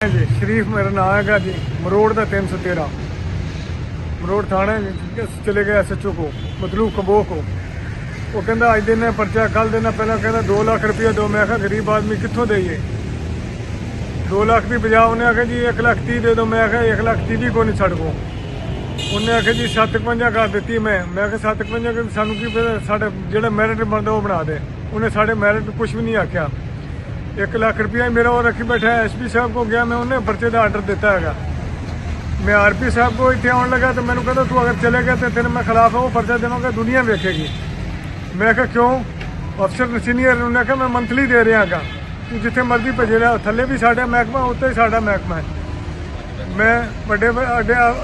जी शरीफ मेरा नाम है जी। मरोड़ का 313 मरोड़ थाने चले गए SHO को मतलूब कबोह को। वो कहता अज देना पर्चा कल देना, पहले कहता 2 लाख रुपया दो। मैं आखा गरीब आदमी कितों देइए 2 लाख की बजाय उन्हें आखा जी 1,30,000 दे दो। मैं आखा 1,30,000 भी को नहीं छड़ को। उन्हें आखा जी 7,55 कर दी। मैं आखा 7,55 सानू की फिर साढ़े जो मैरिट बनता वो बना दे। उन्हें साढ़े मैरिट कुछ भी नहीं आख्या। 1 लाख रुपया मेरा वो रखी बैठा है। SP साहब को गया मैं, उन्हें पर्चे का आर्डर दिता है। मैं RP साहब को इतने आने लगा तो मैंने कहता तू अगर चले गया तो तेरे मैं खिलाफ है वो पर्चा देवांगा, दुनिया देखेगी। मैं कहा क्यों? अफसर सीनियर ने उन्हें कहा मैं मंथली दे रहा गा, तू जिथे मर्जी भजे रहा। थले भी साढ़ा महकमा उत्ते ही साढ़ा महकमा है। मैं बड़े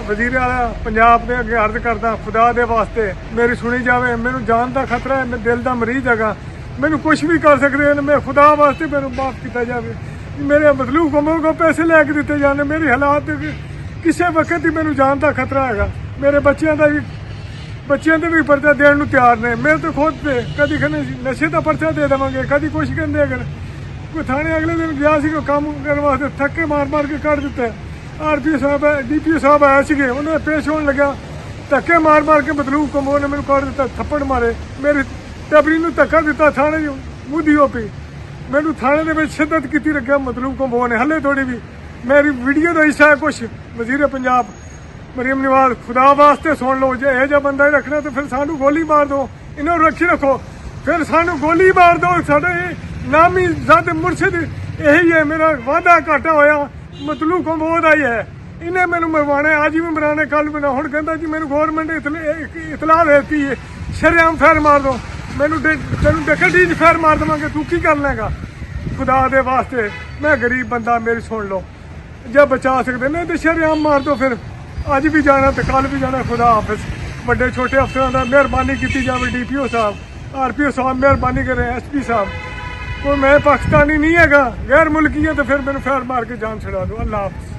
वजीर आला पंजाब के अगे अर्ज करदा खुदा दे वास्ते मेरी सुनी जाए। मैनू जान का खतरा है, मैं दिल का मरीज हैगा, मैनू कुछ भी कर सकते हैं। मैं खुदा वास्ते मैनू माफ किया जाए। मेरे मतलूब को पैसे लैके दिते जाने। मेरी हालात किसी वक्त ही मैनू जान का खतरा है। मेरे बच्चों का भी पर्चा देने तैयार ने। मेरे तो खुद से कभी कहने नशे का पर्चा दे देवे, कभी कुछ कहते अगर कोई थाने अगले दिन गया काम करने वास्ते थक्के मार मार के कट दिते। RPO साहब DPO साहब आए थे, उन्हें पेश होने लगा धक्के मार मार के मतलूब कमो ने मैंने कट दिता, थप्पड़ मारे। मेरी टबरी में धक्का दिता थाने मुद्दी हो पी। मैनू थाने के शिद्दत की रखा मतलूब कमो ने। हले थोड़ी भी मेरी वीडियो का हिस्सा है कुछ। वजीर पंजाब मरीम नवाज खुदा वास्ते सुन लो, जो यह बंदा ही रखना तो फिर सानू गोली मार दो, इन्हों रखी रखो, फिर सानू गोली मार दो। साढ़े नामी ज़द मुर्शिद यही है। मेरा वादा घाटा होया मतलूब कमो का ही है। इन्हें मैनू मरवाने, आज भी मराने कल भी ना। हुण कहता जी मैनू गौरमेंट इतला देती है, शरेआम फैर मार दो। मैनू तेन डकैती फैर मार देवांगे, तू की कर लेगा? खुदा दे वास्ते मैं गरीब बंदा, मेरी सुन लो, जब बचा सकते नहीं तो शरेआम मार दो। फिर अज भी जाना तो कल भी जाना। खुदा हाफिज। बड़े छोटे अफसरों का मेहरबानी की जाए। DPO साहब RPO साहब मेहरबानी करें। SP साहब कोई मैं पाकिस्तानी नहीं है, गैर मुल्की है तो फिर मैंने फैर मार के जान छड़ा दो। अल्लाह हाफिज।